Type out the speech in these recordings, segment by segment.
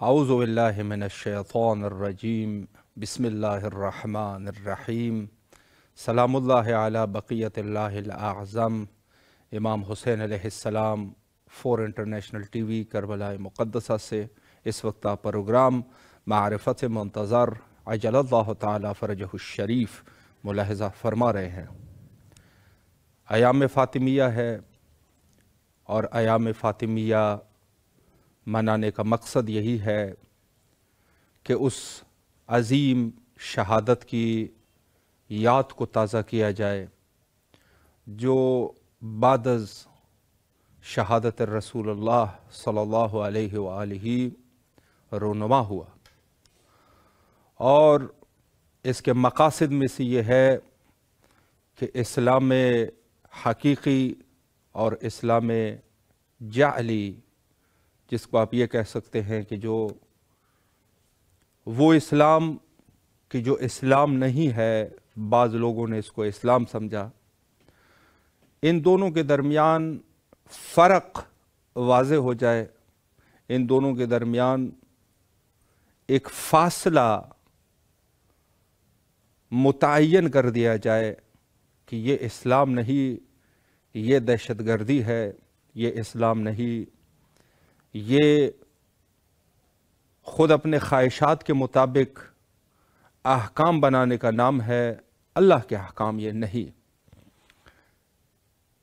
अऊज़ु बिल्लाहि मिनश्शैतानिर्रजीम बिस्मिल्लाहिर्रहमानिर्रहीम सलामुल्लाहि अला बक़ियतिल्लाहिल आज़म इमाम हुसैन अलैहिस्सलाम फॉर इंटरनेशनल टीवी करबला मुक़द्दसा से इस वक्त आप प्रोग्राम मारिफत मुंतज़र अजलल्लाहु ताला फ़रजहु शरीफ मुलाहिज़ा फरमा रहे हैं। अयाम फ़ातिमिया है और अयाम फ़ातिमिया मनाने का मकसद यही है कि उस अज़ीम शहादत की याद को ताज़ा किया जाए जो बादज़ शहादत रसूलुल्लाह सल्लल्लाहु अलैहि वालिही रोनुमा हुआ। और इसके मकासद में से ये है कि इस्लाम हकीकी और इस्लाम जाली, जिसको आप ये कह सकते हैं कि जो वो इस्लाम कि जो इस्लाम नहीं है, बाज़ लोगों ने इसको इस्लाम समझा, इन दोनों के दरमियान फ़र्क वाज़े हो जाए, इन दोनों के दरमियान एक फ़ासला मुतय्यन कर दिया जाए कि ये इस्लाम नहीं, ये दहशतगर्दी है, ये इस्लाम नहीं, ये ख़ुद अपने ख्वाहिशात के मुताबिक अहकाम बनाने का नाम है, अल्लाह के अहकाम ये नहीं।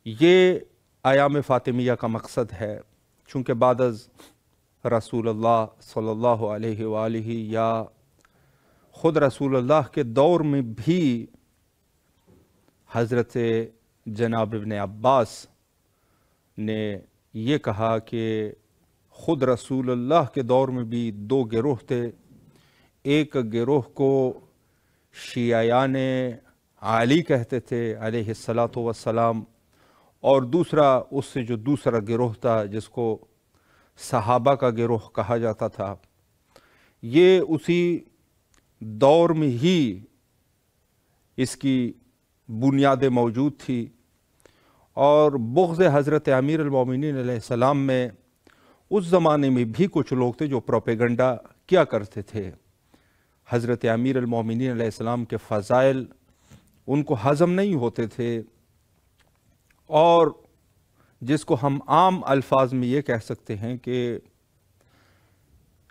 ये अयाम फ़ातिमिया का मकसद है। चूँकि बादज़ रसूलुल्लाह सल्लल्लाहु अलैहि वालिही या ख़ुद रसूलुल्लाह के दौर में भी हज़रत जनाब इब्न अब्बास ने ये कहा कि ख़ुद रसूलुल्लाह के दौर में भी दो गिरोह थे। एक गिरोह को शियायान आली कहते थे अलैहिस्सलातु वस्सलाम, और दूसरा उससे जो दूसरा गिरोह था जिसको सहाबा का गिरोह कहा जाता था। ये उसी दौर में ही इसकी बुनियादें मौजूद थी। और बुग़्ज़ हज़रत अमीर अल-मोमिनीन अलैहिस्सलाम में उस ज़माने में भी कुछ लोग थे जो प्रोपेगंडा किया करते थे। हज़रत अमीर अल-मोमिनीन अलैहिस्सलाम के फ़ज़ाइल उनको हज़म नहीं होते थे, और जिसको हम आम अल्फाज में ये कह सकते हैं कि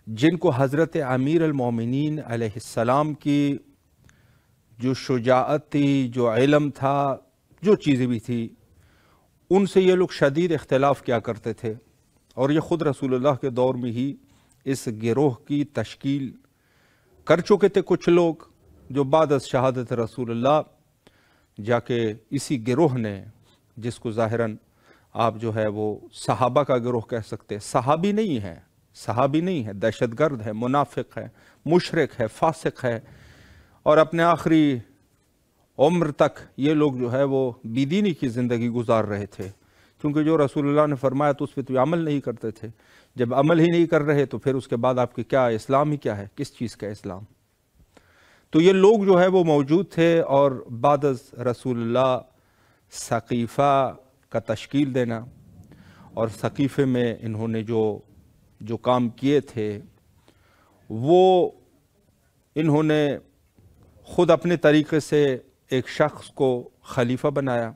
जिनको हज़रत अमीर अल-मोमिनीन अलैहिस्सलाम की जो शुजाअत थी, जो इल्म था, जो चीज़ें भी थी, उनसे ये लोग शदीद इख्तिलाफ़ किया करते थे। और ये ख़ुद रसूलुल्लाह के दौर में ही इस गिरोह की तश्कील कर चुके थे कुछ लोग, जो बाद शहादत रसूलुल्लाह जाके इसी गिरोह ने, जिसको ज़ाहिरन आप जो है वो सहाबा का गिरोह कह सकते हैं, सहाबी नहीं है, सहाबी नहीं है, दहशतगर्द है, मुनाफिक है, मुशरिक है, फासिक है, और अपने आखिरी उम्र तक ये लोग जो है वो बेदीनी की ज़िंदगी गुजार रहे थे। क्योंकि जो रसूलुल्लाह ने फरमाया तो उस पर तो अमल नहीं करते थे। जब अमल ही नहीं कर रहे तो फिर उसके बाद आपके क्या इस्लाम ही क्या है, किस चीज़ का इस्लाम। तो ये लोग जो है वो मौजूद थे। और बादज़ रसूलुल्लाह सक़ीफ़ा का तश्कील देना, और सक़ीफ़े में इन्होंने जो काम किए थे वो इन्होंने ख़ुद अपने तरीक़े से एक शख्स को खलीफा बनाया,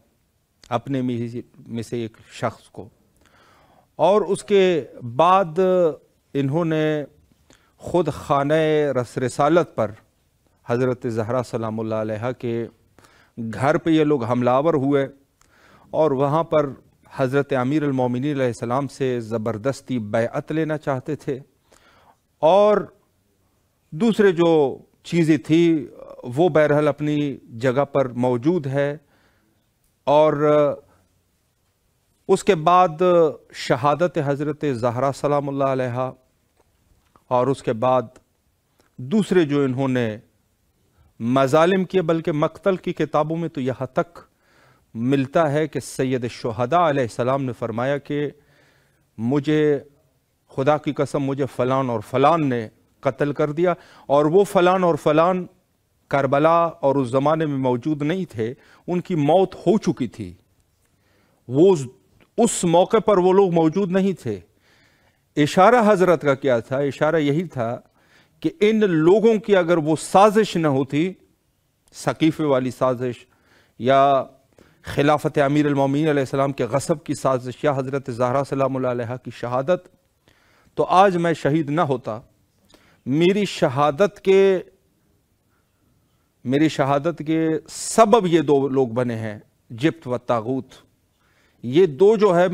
अपने में से एक शख्स को, और उसके बाद इन्होंने ख़ुद खाने रसालत पर हज़रत ज़हरा सलामुल्लाह अलैहा के घर पे ये लोग हमलावर हुए, और वहाँ पर हज़रत अमीर अल-मोमिनीन अलैहिस्सलाम से ज़बरदस्ती बैअत लेना चाहते थे। और दूसरे जो चीज़ें थी वो बहरहाल अपनी जगह पर मौजूद है। और उसके बाद शहादत हज़रत ज़हरा सलामुल्लाह अलैहा, और उसके बाद दूसरे जो इन्होंने मज़ालिम किए, बल्कि मक़तल की किताबों में तो यहाँ तक मिलता है कि सैयद शुहदा अलैहिस्सलाम ने फरमाया कि मुझे खुदा की कसम मुझे फ़लान और फ़लान ने कत्ल कर दिया, और वो फ़लान और फ़लान करबला और उस ज़माने में मौजूद नहीं थे, उनकी मौत हो चुकी थी। वो उस मौके पर वो लोग मौजूद नहीं थे। इशारा हजरत का क्या था? इशारा यही था कि इन लोगों की अगर वो साजिश न होती, सकीफ़े वाली साजिश या खिलाफत अमीर अल-मोमिनीन अलैहिस्सलाम के गसब की साजिश या हज़रत ज़हरा सलामुल्लाह अलैहा की शहादत, तो आज मैं शहीद ना होता। मेरी शहादत के सबब ये दो लोग बने हैं, जिब्त व तागूत। ये दो जो है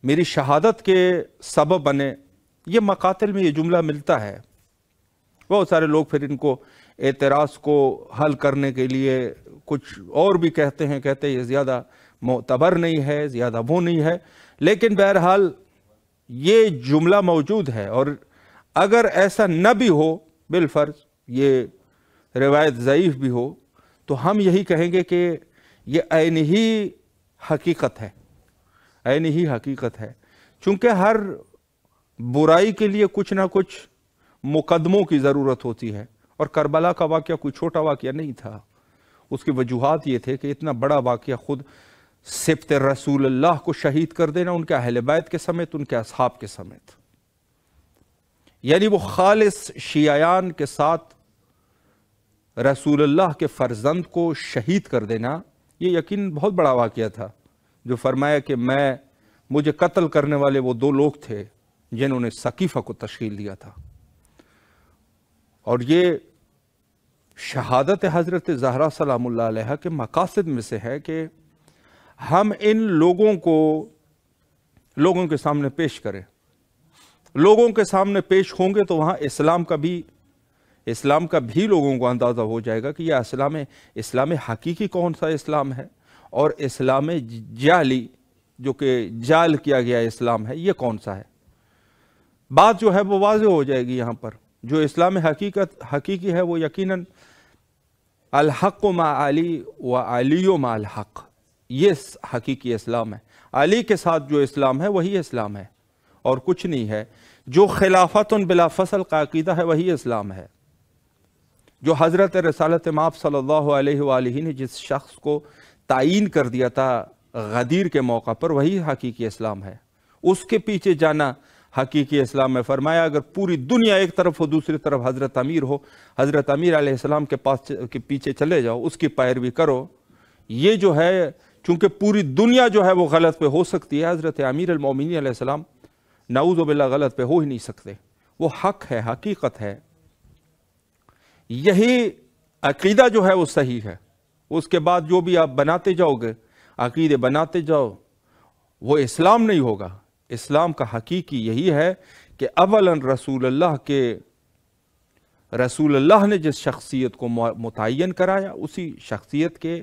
मेरी शहादत के सबब बने। ये मकातिल में ये जुमला मिलता है। बहुत सारे लोग फिर इनको एतराज़ को हल करने के लिए कुछ और भी कहते हैं ये ज़्यादा मोतबर नहीं है, ज़्यादा वो नहीं है, लेकिन बहरहाल ये जुमला मौजूद है। और अगर ऐसा न भी हो, बिलफर्ज ये रिवायत ज़ईफ़ भी हो, तो हम यही कहेंगे कि ये ऐन ही हकीकत है, ऐन ही हकीकत है। चूँकि हर बुराई के लिए कुछ ना कुछ मुकदमों की ज़रूरत होती है, और करबला का वाक़या कोई छोटा वाक़या नहीं था। उसकी वजूहात ये थे कि इतना बड़ा वाक़या खुद सिब्त रसूलुल्लाह को शहीद कर देना, उनके अहले बैत के समेत, उनके असहाब के समेत, यानी वो खालिस शियायान के साथ रसूलुल्लाह के फर्जंद को शहीद कर देना, ये यकीन बहुत बड़ा वाक़या था। जो फरमाया कि मुझे कत्ल करने वाले वो दो लोग थे जिन्होंने सकीफ़ा को तश्कील दिया था। और ये शहादत हज़रत ज़हरा सलामुल्लाह अलैहा के मकासद में से है कि हम इन लोगों को लोगों के सामने पेश करें। लोगों के सामने पेश होंगे तो वहाँ इस्लाम का भी लोगों को अंदाज़ा हो जाएगा कि यह इस्लाम हकीकी कौन सा इस्लाम है, और इस्लाम जाली जो कि जाल किया गया इस्लाम है, ये कौन सा है। बात जो है वो वाज़ेह हो जाएगी। यहाँ पर जो इस्लाम हकीकी है वो यकीनन अल हक़ मा अली व अली मा अल हक़, ये हकीकी इस्लाम है। अली के साथ जो इस्लाम है वही इस्लाम है और कुछ नहीं है। जो खिलाफतुन बिला फसल का अक़ीदा है वही इस्लाम है। जो हज़रत रसालत माब सल्लल्लाहु अलैहि वालैहि ने जिस शख्स को तायीन कर दिया था गदीर के मौका पर, वही हकीकी इस्लाम है। उसके पीछे जाना हकीकी इस्लाम में। फरमाया अगर पूरी दुनिया एक तरफ हो, दूसरी तरफ हज़रत अमीर हो, हज़रत अमीर अलैहिस्सलाम के पीछे चले जाओ, उसकी पैरवी करो। ये जो है, चूँकि पूरी दुनिया जो है वो गलत पे हो सकती है, हज़रत अमीर अल-मोमिनीन अलैहिस्सलाम नाऊज़ु बिल्लाह गलत पे हो ही नहीं सकते। वो हक़ है, हकीकत है। यही अक़ीदा जो है वो सही है। उसके बाद जो भी आप बनाते जाओगे, अक़ीदे बनाते जाओ, वो इस्लाम नहीं होगा। इस्लाम का हकीकी यही है कि अवलन रसूलुल्लाह ने जिस शख्सियत को मुतय्यन कराया, उसी शख्सियत के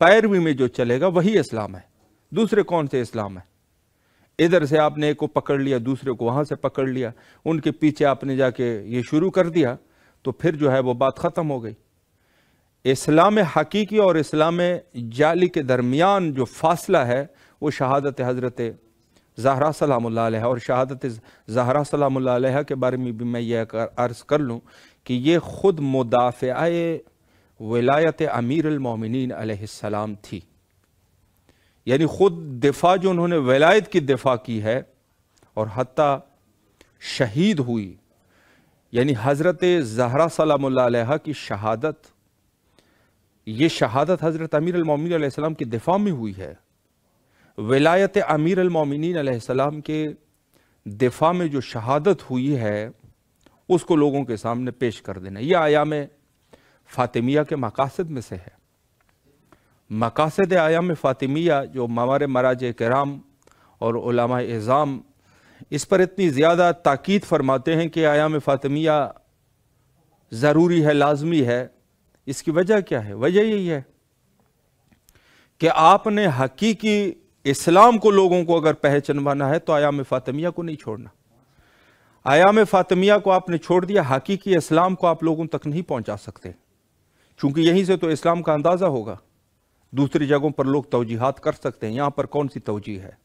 पैरवी में जो चलेगा वही इस्लाम है। दूसरे कौन से इस्लाम है? इधर से आपने एक को पकड़ लिया, दूसरे को वहाँ से पकड़ लिया, उनके पीछे आपने जाके ये शुरू कर दिया, तो फिर जो है वो बात ख़त्म हो गई। इस्लाम हकीकी और इस्लाम जाली के दरमियान जो फासला है वो शहादत हज़रत ज़हरा सलामुल्लाह अलैहा। और शहादत ज़हरा सलामुल्लाह अलैहा के बारे में भी मैं ये अर्ज़ कर लूँ कि ये ख़ुद मुदाफ़िआए विलायत अमीर अल-मोमिनीन अलैहिस्सलाम थी, यानी ख़ुद दिफा जो उन्होंने विलायत की दिफा की है और हत्ता शहीद हुई। यानी हज़रत ज़हरा सलामुल्लाह अलैहा की शहादत, ये शहादत हज़रत अमीर अल-मोमिनीन अलैहिस्सलाम की दिफा में हुई है। विलायत अमीर अल-मोमिनीन अलैहिस्सलाम के दिफा में जो शहादत हुई है उसको लोगों के सामने पेश कर देना, यह आयाम फ़ातिमिया के मकासद में से है। मकासद आयाम फ़ातिमिया जो हमारे मराजे किराम और उलमा इज़ाम इस पर इतनी ज़्यादा ताकीद फरमाते हैं कि आयाम फ़ातिमिया ज़रूरी है, लाजमी है। इसकी वजह क्या है? वजह यही है कि आपने हकीकी इस्लाम को लोगों को अगर पहचानवाना है तो आयाम फ़ातिमिया को नहीं छोड़ना। आयाम फ़ातिमिया को आपने छोड़ दिया, हकीकी इस्लाम को आप लोगों तक नहीं पहुंचा सकते, क्योंकि यहीं से तो इस्लाम का अंदाज़ा होगा। दूसरी जगहों पर लोग तौजीहात कर सकते हैं, यहाँ पर कौन सी तौजीह है?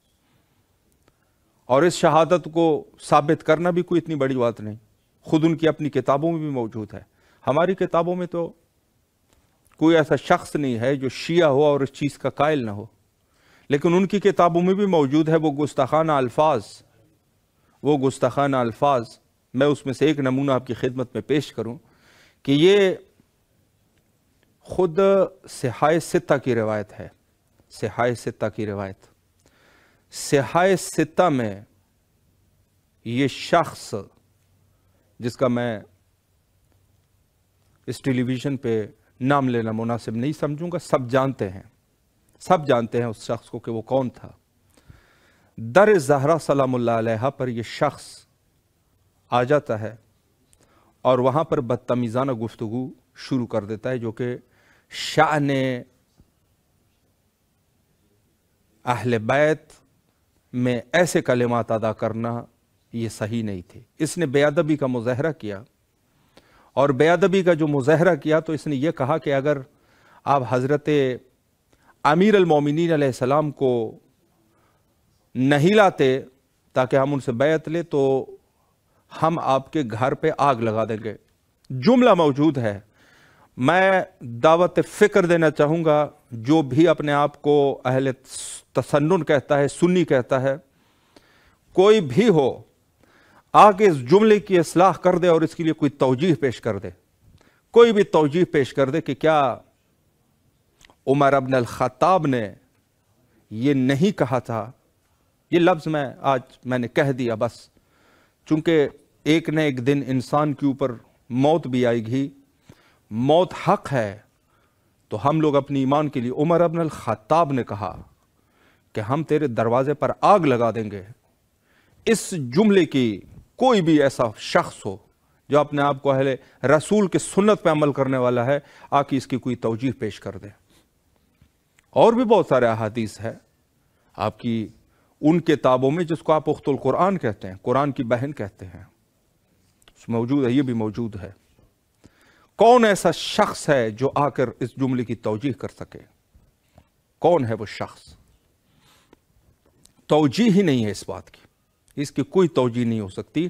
और इस शहादत को साबित करना भी कोई इतनी बड़ी बात नहीं, खुद उनकी अपनी किताबों में भी मौजूद है। हमारी किताबों में तो कोई ऐसा शख्स नहीं है जो शिया हो और इस चीज़ का कायल ना हो, लेकिन उनकी किताबों में भी मौजूद है वो गुस्ताखाना अल्फाज وہ گستاخانہ الفاظ، میں اس میں سے ایک نمونہ آپ کی خدمت میں پیش کروں کہ یہ خود صحاح ستہ کی روایت ہے۔ صحاح ستہ کی روایت، صحاح ستہ میں یہ شخص جس کا میں اس ٹیلی ویژن پہ نام لینا مناسب نہیں سمجھوں گا، سب جانتے ہیں اس شخص کو کہ وہ کون تھا۔ در زہرا سلام اللہ علیہا پر یہ شخص آ جاتا ہے اور وہاں پر بدتمیزانہ گفتگو شروع کر دیتا ہے، جو کہ شأن اہل بیت میں ایسے کلمات ادا کرنا یہ صحیح نہیں تھے۔ اس نے بے ادبی کا مظاہرہ کیا، اور بے ادبی کا جو مظاہرہ کیا تو اس نے یہ کہا کہ اگر آپ حضرت امیر المومنین علیہ السلام کو نہیں لاتے تاکہ ہم ان سے بیعت لیں تو ہم آپ کے گھر پہ آگ لگا دیں گے۔ جملہ موجود ہے، میں دعوت فکر دینا چاہوں گا، جو بھی اپنے آپ کو اہل تسنن کہتا ہے، سنی کہتا ہے، کوئی بھی ہو، آگے اس جملے کی اصلاح کر دے اور اس کے لیے کوئی توجیہ پیش کر دے، کوئی بھی توجیہ پیش کر دے کہ کیا عمر ابن الخطاب نے یہ نہیں کہا تھا۔ یہ لفظ میں نے کہہ دیا بس، چونکہ ایک نہ ایک دن انسان کے اوپر موت بھی آئے گی، موت حق ہے، تو ہم لوگ اپنی ایمان کے لیے عمر ابن الخطاب نے کہا کہ ہم تیرے دروازے پر آگ لگا دیں گے۔ اس جملے کی کوئی بھی ایسا شخص ہو جو اپنے آپ کو اہل رسول کے سنت پہ عمل کرنے والا ہے، آ کے اس کی کوئی توجیہ پیش کر دے۔ اور بھی بہت سارے احادیث ہے آپ کی ان کتابوں میں جس کو آپ اخت القرآن کہتے ہیں، قرآن کی بہن کہتے ہیں، اس موجود ہے، یہ بھی موجود ہے۔ کون ایسا شخص ہے جو آ کر اس جملے کی توجیہ کر سکے؟ کون ہے وہ شخص؟ توجیہ ہی نہیں ہے اس بات کی، اس کی کوئی توجیہ نہیں ہو سکتی۔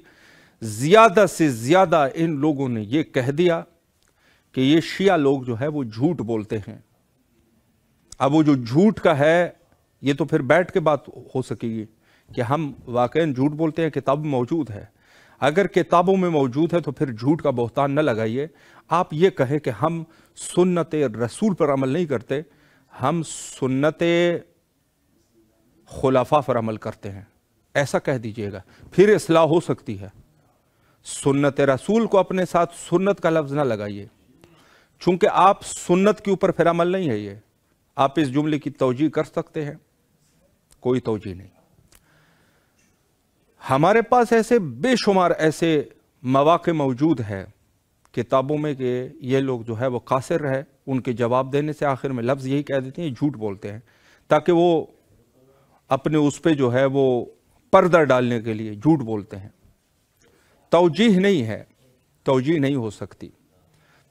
زیادہ سے زیادہ ان لوگوں نے یہ کہہ دیا کہ یہ شیعہ لوگ جو ہے وہ جھوٹ بولتے ہیں۔ اب وہ جو جھوٹ کا ہے یہ تو پھر بیٹھ کے بات ہو سکے گی کہ ہم واقعاً جھوٹ بولتے ہیں، کتاب میں موجود ہے۔ اگر کتابوں میں موجود ہے تو پھر جھوٹ کا بہتان نہ لگائیے۔ آپ یہ کہیں کہ ہم سنت رسول پر عمل نہیں کرتے، ہم سنت خلفاء پر عمل کرتے ہیں، ایسا کہہ دیجئے گا، پھر اصلاح ہو سکتی ہے۔ سنت رسول کو اپنے ساتھ سنت کا لفظ نہ لگائیے، چونکہ آپ سنت کے اوپر پھر عمل نہیں ہے۔ یہ آپ اس جملے کی توجیہ کر سکتے ہیں؟ کوئی توجیہ نہیں۔ ہمارے پاس ایسے بے شمار ایسے مواقع موجود ہے کتابوں میں کہ یہ لوگ جو ہے وہ قاصر رہے، ان کے جواب دینے سے آخر میں لفظ یہی کہہ دیتے ہیں، جھوٹ بولتے ہیں، تاکہ وہ اپنے اس پہ جو ہے وہ پردہ ڈالنے کے لیے جھوٹ بولتے ہیں۔ توجیہ نہیں ہے، توجیہ نہیں ہو سکتی۔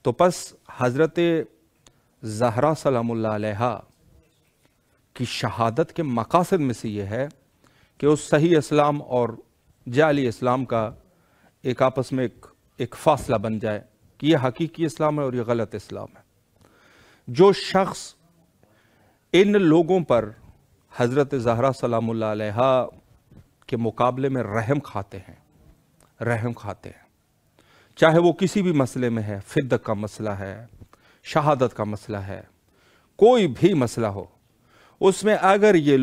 تو پس حضرت زہرا سلام اللہ علیہا کی شہادت کے مقاصد میں سے یہ ہے کہ اس صحیح اسلام اور جعلی اسلام کا ایک آپس میں ایک فاصلہ بن جائے کہ یہ حقیقی اسلام ہے اور یہ غلط اسلام ہے۔ جو شخص ان لوگوں پر حضرت زہرا سلام اللہ علیہا کے مقابلے میں رحم کھاتے ہیں، چاہے وہ کسی بھی مسئلے میں ہے، فدق کا مسئلہ ہے، شہادت کا مسئلہ ہے، کوئی بھی مسئلہ ہو، اس میں اگر یہ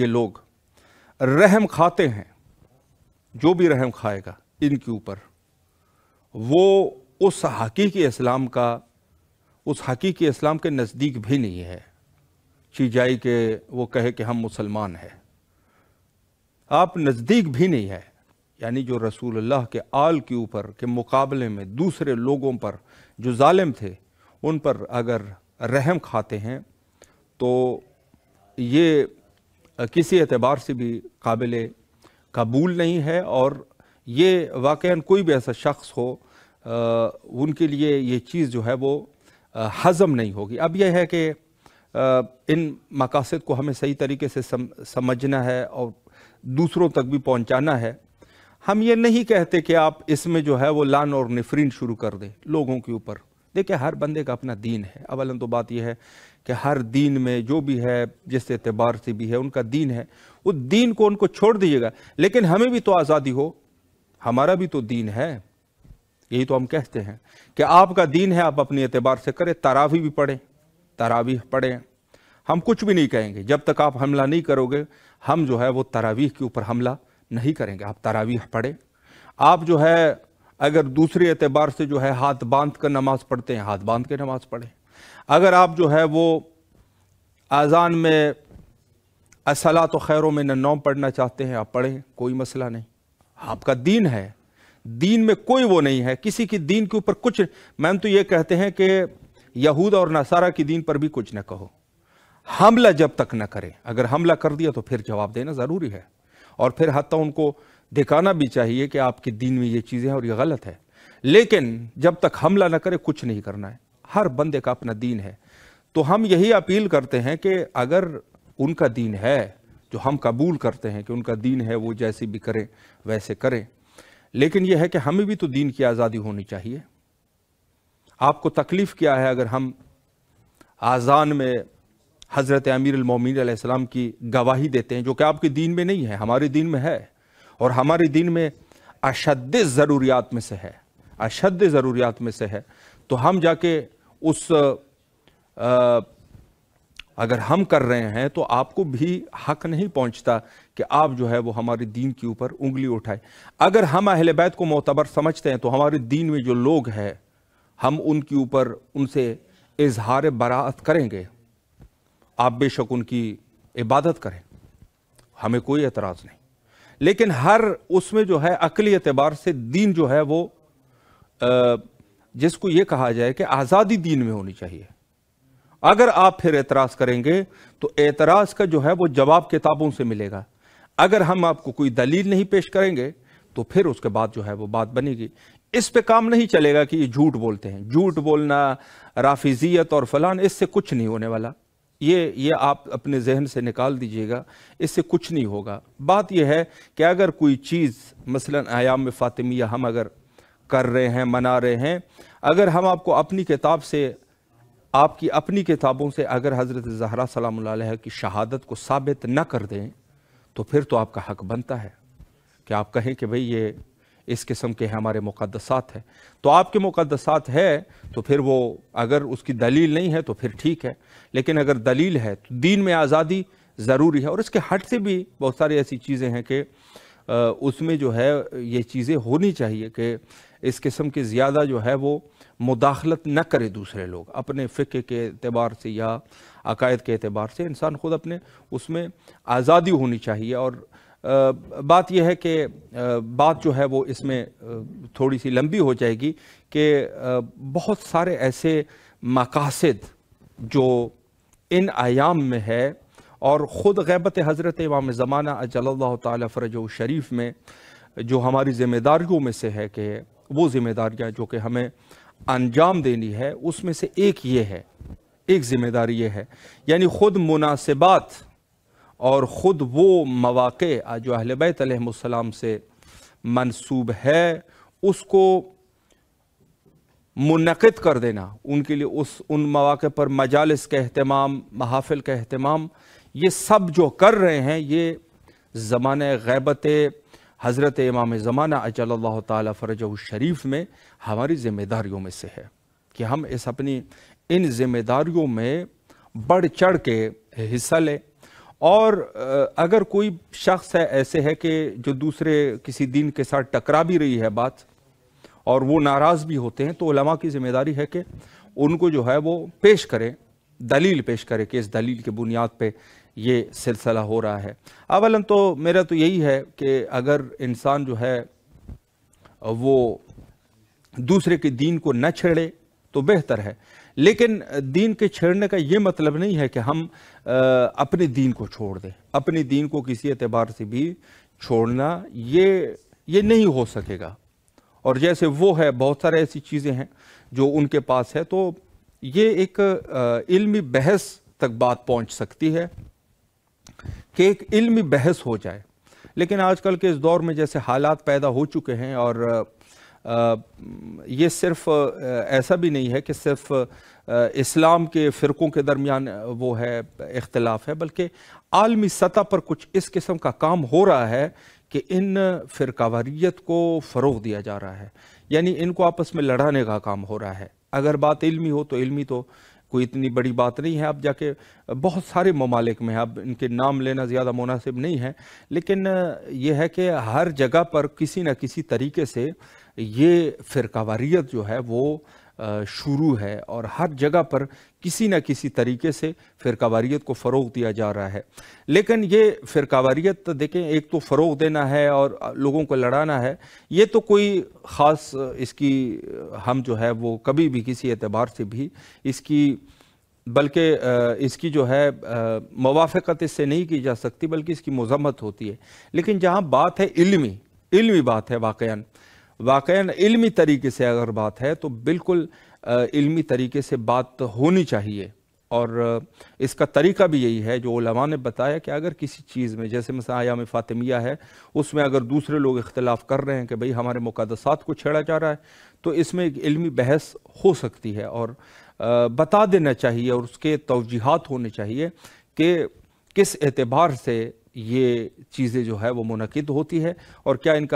لوگ رحم کھاتے ہیں، جو بھی رحم کھائے گا ان کے اوپر، وہ اس حقیقی اسلام کے نزدیک بھی نہیں ہے۔ چی جائی کہ وہ کہے کہ ہم مسلمان ہیں، آپ نزدیک بھی نہیں ہے۔ یعنی جو رسول اللہ کے آل کے اوپر کے مقابلے میں دوسرے لوگوں پر جو ظالم تھے ان پر اگر رحم کھاتے ہیں تو یہ کسی اعتبار سے بھی قابل قبول نہیں ہے، اور یہ واقعاً کوئی بھی ایسا شخص ہو ان کے لیے یہ چیز جو ہے وہ ہضم نہیں ہوگی۔ اب یہ ہے کہ ان مقاصد کو ہمیں صحیح طریقے سے سمجھنا ہے اور دوسروں تک بھی پہنچانا ہے۔ ہم یہ نہیں کہتے کہ آپ اس میں جو ہے وہ لعن اور نفرین شروع کر دیں لوگوں کے اوپر، देखिए हर बंदे का अपना दीन है। अवलन तो बात यह है कि हर दीन में जो भी है, जिस एतबार से भी है, उनका दीन है, उस दीन को उनको छोड़ दीजिएगा। लेकिन हमें भी तो आज़ादी हो, हमारा भी तो दीन है। यही तो हम कहते हैं कि आपका दीन है, आप अपने एतबार से करें। तरावी भी पढ़ें, तरावीह पढ़ें, हम कुछ भी नहीं कहेंगे। जब तक आप हमला नहीं करोगे, हम जो है वो तरावीह के ऊपर हमला नहीं करेंगे। आप तरावीह पढ़ें। आप जो है अगर दूसरे एतबार से जो है हाथ बांध कर नमाज पढ़ते हैं, हाथ बांध के नमाज पढ़ें। अगर आप जो है वो आज़ान में अस्सलातु खैरुम मिनन नौम पढ़ना चाहते हैं, आप पढ़ें, कोई मसला नहीं। आपका दीन है, दीन में कोई वो नहीं है, किसी की दीन के ऊपर कुछ। मैम तो ये कहते हैं कि यहूद और नसारा की दीन पर भी कुछ न कहो, हमला जब तक न करें। अगर हमला कर दिया तो फिर जवाब देना ज़रूरी है, और फिर हत्ता उनको दिखाना भी चाहिए कि आपके दीन में ये चीज़ें हैं और ये गलत है। लेकिन जब तक हमला न करे, कुछ नहीं करना है। हर बंदे का अपना दीन है। तो हम यही अपील करते हैं कि अगर उनका दीन है, जो हम कबूल करते हैं कि उनका दीन है, वो जैसे भी करें वैसे करें। लेकिन यह है कि हमें भी तो दीन की आज़ादी होनी चाहिए। आपको तकलीफ़ क्या है अगर हम आज़ान में हज़रत अमीरुल मोमिनीन अलैहिस्सलाम की गवाही देते हैं, जो कि आपके दीन में नहीं है, हमारे दीन में है, और हमारे दीन में अशद्द ज़रूरियात में से है, अशद्द ज़रूरियात में से है। तो हम जाके उस अगर हम कर रहे हैं तो आपको भी हक नहीं पहुंचता कि आप जो है वो हमारे दीन के ऊपर उंगली उठाए। अगर हम अहले बैत को मोतबर समझते हैं तो हमारे दीन में जो लोग हैं, हम उनके ऊपर उनसे इजहार बराअत करेंगे। आप बेशक उनकी इबादत करें, हमें कोई एतराज़ नहीं। लेकिन हर उसमें जो है अकली एतबार से दीन जो है वो जिसको ये कहा जाए कि आज़ादी दीन में होनी चाहिए। अगर आप फिर एतराज़ करेंगे तो एतराज़ का जो है वो जवाब किताबों से मिलेगा। अगर हम आपको कोई दलील नहीं पेश करेंगे तो फिर उसके बाद जो है वो बात बनेगी। इस पे काम नहीं चलेगा कि ये झूठ बोलते हैं। झूठ बोलना, राफिजियत और फलान, इससे कुछ नहीं होने वाला। ये आप अपने जहन से निकाल दीजिएगा, इससे कुछ नहीं होगा। बात यह है कि अगर कोई चीज़ मसलन आयाम में फ़ातिमिया हम अगर कर रहे हैं, मना रहे हैं, अगर हम आपको अपनी किताब से, आपकी अपनी किताबों से अगर हज़रत ज़हरा सलामुल्लाह अलैहा की शहादत को साबित न कर दें तो फिर तो आपका हक बनता है कि आप कहें कि भाई ये इस किस्म के हमारे मुक़द्दसात है। तो आपके मुक़द्दसात है तो फिर वो, अगर उसकी दलील नहीं है तो फिर ठीक है। लेकिन अगर दलील है तो दीन में आज़ादी ज़रूरी है। और इसके हट से भी बहुत सारी ऐसी चीज़ें हैं कि उसमें जो है ये चीज़ें होनी चाहिए कि इस किस्म की ज़्यादा जो है वो मुदाखलत न करे दूसरे लोग। अपने फ़िक़्ह के एतबार से या अकायद के एतबार से इंसान ख़ुद अपने उसमें आज़ादी होनी चाहिए। और बात यह है कि बात जो है वो इसमें थोड़ी सी लंबी हो जाएगी कि बहुत सारे ऐसे मकासद जो इन आयाम में है, और ख़ुद ग़ैबत हज़रत इमाम ज़माना अजल्लल्लाहु ताला फ़रजहु शरीफ में जो हमारी ज़िम्मेदारियों में से है कि वो ज़िम्मेदारियाँ जो कि हमें अंजाम देनी है, उसमें से एक ये है, एक ज़िम्मेदारी ये है, यानी ख़ुद मुनासिबात और ख़ुद वो मवाक़े जो अहले बैत अलैहिमुस्सलाम से मंसूब है, उसको मुनक़िद कर देना, उनके लिए उन मवाक़े पर मजालिस का अहतमाम, महाफ़िल का अहतमाम, ये सब जो कर रहे हैं, ये ज़माने ग़ैबत हज़रत इमाम ज़माना अजल्लल्लाहु ताला फ़रजहु शरीफ में हमारी ज़िम्मेदारियों में से है कि हम अपनी इन ज़िम्मेदारियों में बढ़ चढ़ के हिस्सा लें। और अगर कोई शख्स है ऐसे है कि जो दूसरे किसी दीन के साथ टकरा भी रही है बात, और वो नाराज़ भी होते हैं, तो उलमा की ज़िम्मेदारी है कि उनको जो है वो पेश करें, दलील पेश करें कि इस दलील के बुनियाद पे ये सिलसिला हो रहा है। अवलन तो मेरा तो यही है कि अगर इंसान जो है वो दूसरे के दीन को न छेड़े तो बेहतर है। लेकिन दीन के छेड़ने का ये मतलब नहीं है कि हम अपने दीन को छोड़ दें। अपने दीन को किसी एतबार से भी छोड़ना ये नहीं हो सकेगा। और जैसे वो है, बहुत सारे ऐसी चीज़ें हैं जो उनके पास है, तो ये एक इल्मी बहस तक बात पहुंच सकती है कि एक इल्मी बहस हो जाए। लेकिन आजकल के इस दौर में जैसे हालात पैदा हो चुके हैं और یہ صرف ایسا بھی نہیں ہے کہ صرف اسلام کے فرقوں کے درمیان وہ ہے اختلاف ہے، بلکہ عالمی سطح پر کچھ اس قسم کا کام ہو رہا ہے کہ ان فرقہ واریت کو فروغ دیا جا رہا ہے، یعنی ان کو آپس میں لڑانے کا کام ہو رہا ہے۔ اگر بات علمی ہو تو علمی تو کوئی اتنی بڑی بات نہیں ہے، اب جا کے بہت سارے ممالک میں، اب ان کے نام لینا زیادہ مناسب نہیں ہے، لیکن یہ ہے کہ ہر جگہ پر کسی نہ کسی طریقے سے یہ فرقہ واریت جو ہے وہ شروع ہے، اور ہر جگہ پر کسی نہ کسی طریقے سے فرقہ واریت کو فروغ دیا جا رہا ہے۔ لیکن یہ فرقہ واریت دیکھیں، ایک تو فروغ دینا ہے اور لوگوں کو لڑانا ہے، یہ تو کوئی خاص اس کی ہم جو ہے وہ کبھی بھی کسی اعتبار سے بھی اس کی بلکہ اس کی جو ہے موافقت اس سے نہیں کی جا سکتی، بلکہ اس کی مذمت ہوتی ہے۔ لیکن جہاں بات ہے علمی بات ہے، واقعاً علمی طریقے سے اگر بات ہے تو بالکل علمی طریقے سے بات ہونی چاہیے، اور اس کا طریقہ بھی یہی ہے جو علماء نے بتایا کہ اگر کسی چیز میں، جیسے مثلا ایام فاطمیہ ہے، اس میں اگر دوسرے لوگ اختلاف کر رہے ہیں کہ بھئی ہمارے مقدسات کو چھیڑا جا رہا ہے، تو اس میں ایک علمی بحث ہو سکتی ہے، اور بتا دینا چاہیے اور اس کے توجیحات ہونے چاہیے کہ کس اعتبار سے یہ چیزیں جو ہے وہ منعقد ہوتی ہے، اور کیا ان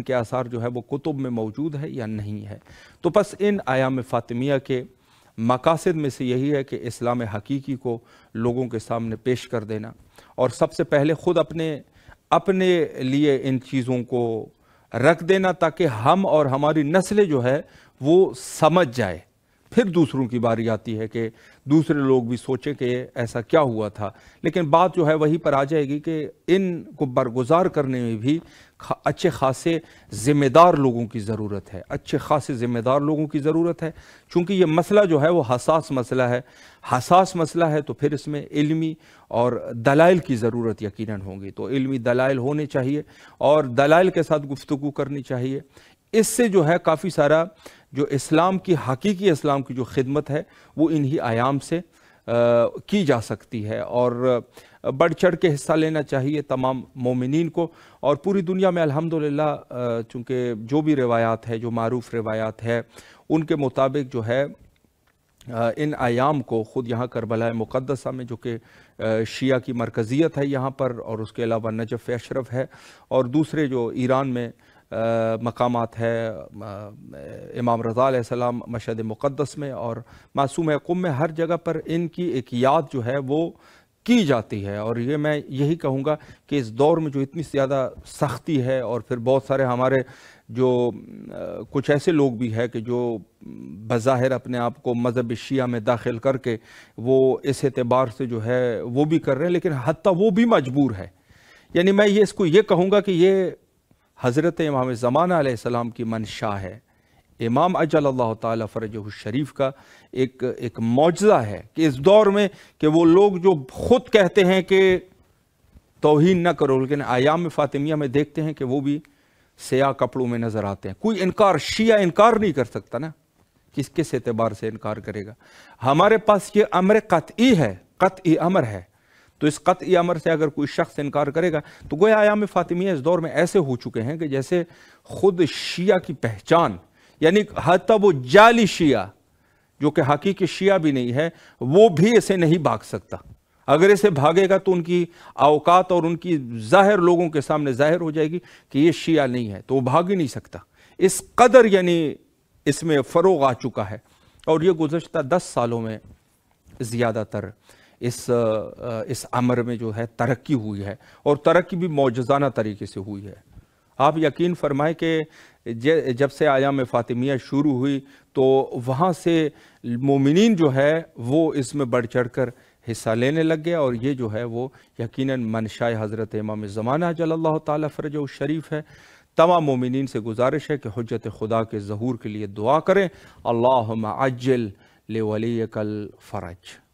کے آثار جو ہے وہ کتب میں موجود ہے یا نہیں ہے۔ تو بس ان ایام فاطمیہ کے مقاصد میں سے یہی ہے کہ اسلام حقیقی کو لوگوں کے سامنے پیش کر دینا، اور سب سے پہلے خود اپنے لیے ان چیزوں کو رکھ دینا، تاکہ ہم اور ہماری نسلیں جو ہے وہ سمجھ جائے۔ پھر دوسروں کی باری آتی ہے کہ دوسرے لوگ بھی سوچیں کہ ایسا کیا ہوا تھا، لیکن بات جو ہے وہی پر آ جائے گی کہ ان کو برگزار کرنے میں بھی اچھے خاصے ذمہ دار لوگوں کی ضرورت ہے، چونکہ یہ مسئلہ جو ہے وہ حساس مسئلہ ہے، تو پھر اس میں علمی اور دلائل کی ضرورت یقیناً ہوگی، تو علمی دلائل ہونے چاہیے اور دلائل کے ساتھ گفتگو کرنی چاہیے۔ اس سے جو ہے کافی سارا جو حقیقی اسلام کی جو خدمت ہے وہ انہی ایام سے کی جا سکتی ہے، اور بڑھ چڑھ کے حصہ لینا چاہیے تمام مومنین کو۔ اور پوری دنیا میں الحمدللہ چونکہ جو بھی روایات ہے، جو معروف روایات ہے، ان کے مطابق جو ہے ان ایام کو خود یہاں کربلا مقدسہ میں، جو کہ شیعہ کی مرکزیت ہے یہاں پر، اور اس کے علاوہ نجف اشرف ہے، اور دوسرے جو ایران میں مقامات ہے، امام رضا علیہ السلام مشہد مقدس میں اور معصوم قم میں، ہر جگہ پر ان کی ایک یاد جو ہے وہ کی جاتی ہے۔ اور یہ میں یہی کہوں گا کہ اس دور میں جو اتنی زیادہ سختی ہے، اور پھر بہت سارے ہمارے جو کچھ ایسے لوگ بھی ہیں کہ جو بظاہر اپنے آپ کو مذہب شیعہ میں داخل کر کے وہ اس اعتبار سے جو ہے وہ بھی کر رہے ہیں، لیکن حتیٰ وہ بھی مجبور ہے۔ یعنی میں اس کو یہ کہوں گا کہ یہ حضرت امام زمانہ علیہ السلام کی منشا ہے، امام اجل اللہ تعالیٰ فرجہ الشریف کا ایک معجزہ ہے کہ اس دور میں کہ وہ لوگ جو خود کہتے ہیں کہ توہین نہ کرو، لیکن ایام فاطمیہ میں دیکھتے ہیں کہ وہ بھی سیاہ کپڑوں میں نظر آتے ہیں۔ کوئی شیعہ انکار نہیں کر سکتا نا، کس اعتبار سے انکار کرے گا؟ ہمارے پاس یہ امر قطعی ہے، قطعی امر ہے، تو اس قطعی امر سے اگر کوئی شخص انکار کرے گا تو گویا ایام فاطمیہ اس دور میں ایسے ہو چکے ہیں کہ جیسے خود شیعہ کی پہچان، یعنی حتیٰ وہ جعلی شیعہ جو کہ حقیقی شیعہ بھی نہیں ہے، وہ بھی اسے نہیں بھاگ سکتا۔ اگر اسے بھاگے گا تو ان کی اوقات اور ان کی ظاہر لوگوں کے سامنے ظاہر ہو جائے گی کہ یہ شیعہ نہیں ہے، تو وہ بھاگ ہی نہیں سکتا۔ اس قدر یعنی اس میں فروغ آ چکا ہے، اور یہ گزشتہ 10 سالوں میں زیادہ تر اس امر میں جو ہے ترقی ہوئی ہے، اور ترقی بھی معجزانہ طریقے سے ہوئی ہے۔ آپ یقین فرمائیں کہ جب سے ایام فاطمیہ شروع ہوئی تو وہاں سے مومنین جو ہے وہ اس میں بڑھ چڑھ کر حصہ لینے لگ گیا، اور یہ جو ہے وہ یقیناً منشاء حضرت امام زمانہ جل اللہ تعالیٰ فرجہ الشریف ہے۔ تمام مومنین سے گزارش ہے کہ حجت خدا کے ظہور کے لیے دعا کریں، اللہم عجل لولیک الفرج۔